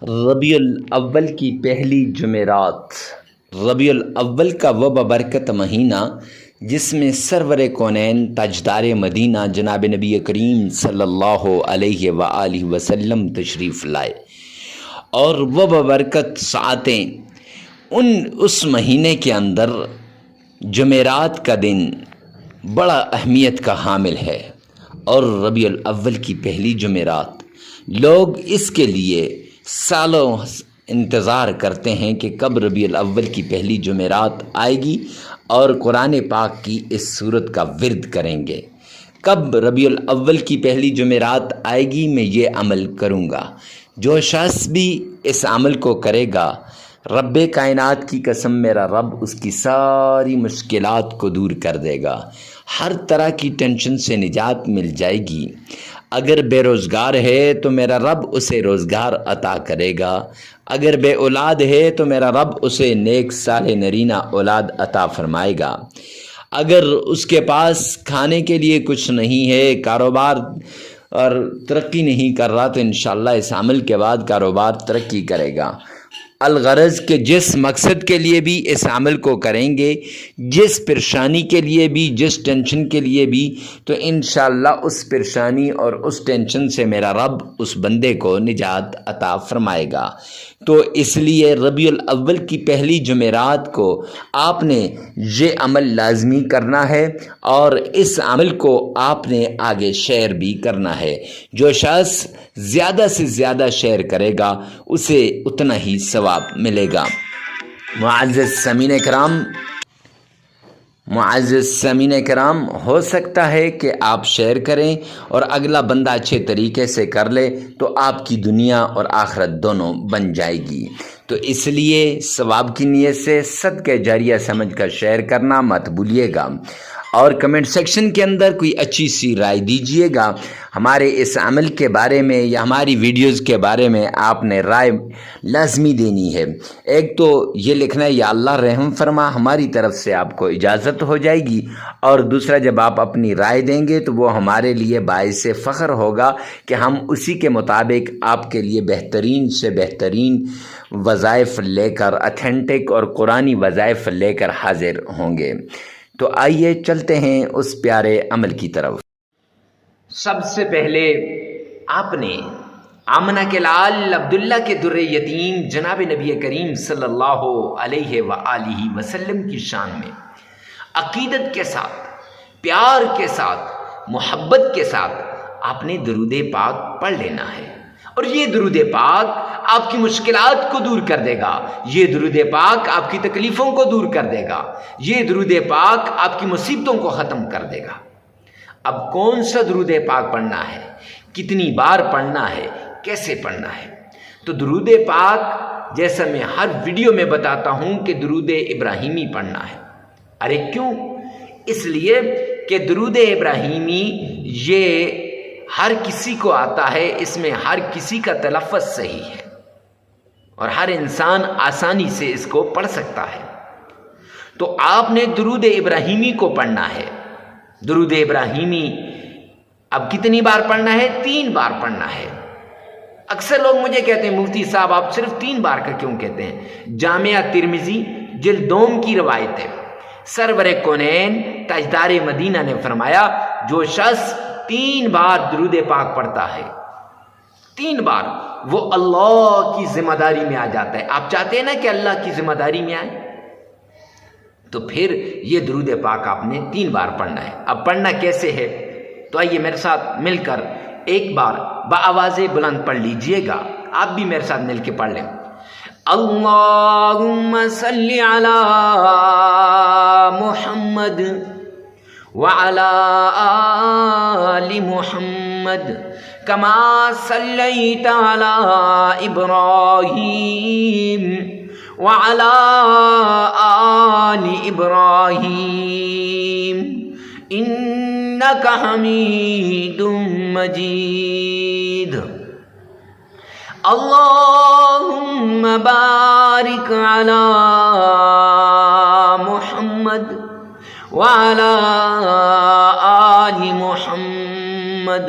ربیع الاول کی پہلی جمعرات۔ ربیع الاول کا وہ ببرکت مہینہ جس میں سرور کونین تاجدار مدینہ جناب نبی کریم صلی اللہ علیہ وآلہ وسلم تشریف لائے، اور وہ ببرکت ساعتیں اس مہینے کے اندر جمعرات کا دن بڑا اہمیت کا حامل ہے۔ اور ربیع الاول کی پہلی جمعرات لوگ اس کے لیے سالوں انتظار کرتے ہیں کہ کب ربیع الاول کی پہلی جمعرات آئے گی اور قرآن پاک کی اس سورت کا ورد کریں گے۔ کب ربیع الاول کی پہلی جمعرات آئے گی میں یہ عمل کروں گا۔ جو شخص بھی اس عمل کو کرے گا، رب کائنات کی قسم میرا رب اس کی ساری مشکلات کو دور کر دے گا، ہر طرح کی ٹینشن سے نجات مل جائے گی۔ اگر بے روزگار ہے تو میرا رب اسے روزگار عطا کرے گا، اگر بے اولاد ہے تو میرا رب اسے نیک صالح نرینہ اولاد عطا فرمائے گا، اگر اس کے پاس کھانے کے لیے کچھ نہیں ہے، کاروبار اور ترقی نہیں کر رہا، تو انشاءاللہ اس عمل کے بعد کاروبار ترقی کرے گا۔ الغرض کہ جس مقصد کے لیے بھی اس عمل کو کریں گے، جس پریشانی کے لیے بھی، جس ٹینشن کے لیے بھی، تو انشاءاللہ اس پریشانی اور اس ٹینشن سے میرا رب اس بندے کو نجات عطا فرمائے گا۔ تو اس لیے ربیع الاول کی پہلی جمعرات کو آپ نے یہ عمل لازمی کرنا ہے، اور اس عمل کو آپ نے آگے شیئر بھی کرنا ہے۔ جو شخص زیادہ سے زیادہ شیئر کرے گا اسے اتنا ہی ثواب ملے گا۔ معزز سامعین کرام، ہو سکتا ہے کہ آپ شیئر کریں اور اگلا بندہ اچھے طریقے سے کر لے تو آپ کی دنیا اور آخرت دونوں بن جائے گی۔ تو اس لیے ثواب کی نیت سے صدقہ جاریہ سمجھ کر شیئر کرنا مت بھولیے گا، اور کمنٹ سیکشن کے اندر کوئی اچھی سی رائے دیجیے گا۔ ہمارے اس عمل کے بارے میں یا ہماری ویڈیوز کے بارے میں آپ نے رائے لازمی دینی ہے۔ ایک تو یہ لکھنا ہے یا اللہ رحم فرما، ہماری طرف سے آپ کو اجازت ہو جائے گی، اور دوسرا جب آپ اپنی رائے دیں گے تو وہ ہمارے لیے باعث فخر ہوگا کہ ہم اسی کے مطابق آپ کے لیے بہترین سے بہترین وظائف لے کر، اتھینٹک اور قرآنی وظائف لے کر حاضر ہوں گے۔ تو آئیے چلتے ہیں اس پیارے عمل کی طرف۔ سب سے پہلے آپ نے آمنہ کے لال عبداللہ کے در یتیم جناب نبی کریم صلی اللہ علیہ وآلہ وسلم کی شان میں عقیدت کے ساتھ، پیار کے ساتھ، محبت کے ساتھ آپ نے درود پاک پڑھ لینا ہے، اور یہ درود پاک آپ کی مشکلات کو دور کر دے گا، یہ درود پاک آپ کی تکلیفوں کو دور کر دے گا، یہ درود پاک آپ کی مصیبتوں کو ختم کر دے گا۔ اب کون سا درود پاک پڑھنا ہے، کتنی بار پڑھنا ہے، کیسے پڑھنا ہے؟ تو درود پاک جیسا میں ہر ویڈیو میں بتاتا ہوں کہ درود ابراہیمی پڑھنا ہے۔ ارے کیوں؟ اس لیے کہ درود ابراہیمی یہ ہر کسی کو آتا ہے، اس میں ہر کسی کا تلفظ صحیح ہے، اور ہر انسان آسانی سے اس کو پڑھ سکتا ہے۔ تو آپ نے درود ابراہیمی کو پڑھنا ہے۔ درود ابراہیمی اب کتنی بار پڑھنا ہے؟ 3 بار پڑھنا ہے۔ اکثر لوگ مجھے کہتے ہیں مفتی صاحب آپ صرف 3 بار کا کیوں کہتے ہیں؟ جامعہ ترمذی جلد 2 کی روایت ہے، سرور کونین تاجدار مدینہ نے فرمایا جو شخص 3 بار درود پاک پڑھتا ہے، 3 بار، وہ اللہ کی ذمہ داری میں آ جاتا ہے۔ آپ چاہتے ہیں نا کہ اللہ کی ذمہ داری میں آئے، تو پھر یہ درود پاک آپ نے 3 بار پڑھنا ہے۔ اب پڑھنا کیسے ہے؟ تو آئیے میرے ساتھ مل کر ایک بار بآواز بلند پڑھ لیجئے گا، آپ بھی میرے ساتھ مل کے پڑھ لیں۔ اللہم صلی علی محمد وعلی آل محمد کما صلیت علی ابراہیم وعلی آل ابراہیم انک حمید مجید۔ اللہم بارک علی محمد وعلی آل محمد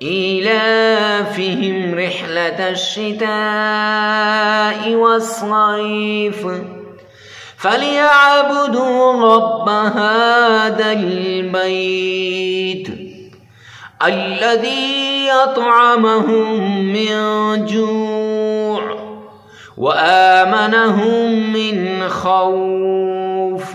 إيلافهم رحلة الشتاء والصيف فليعبدوا رب هذا البيت الذي أطعمهم من جوع وآمنهم من خوف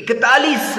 41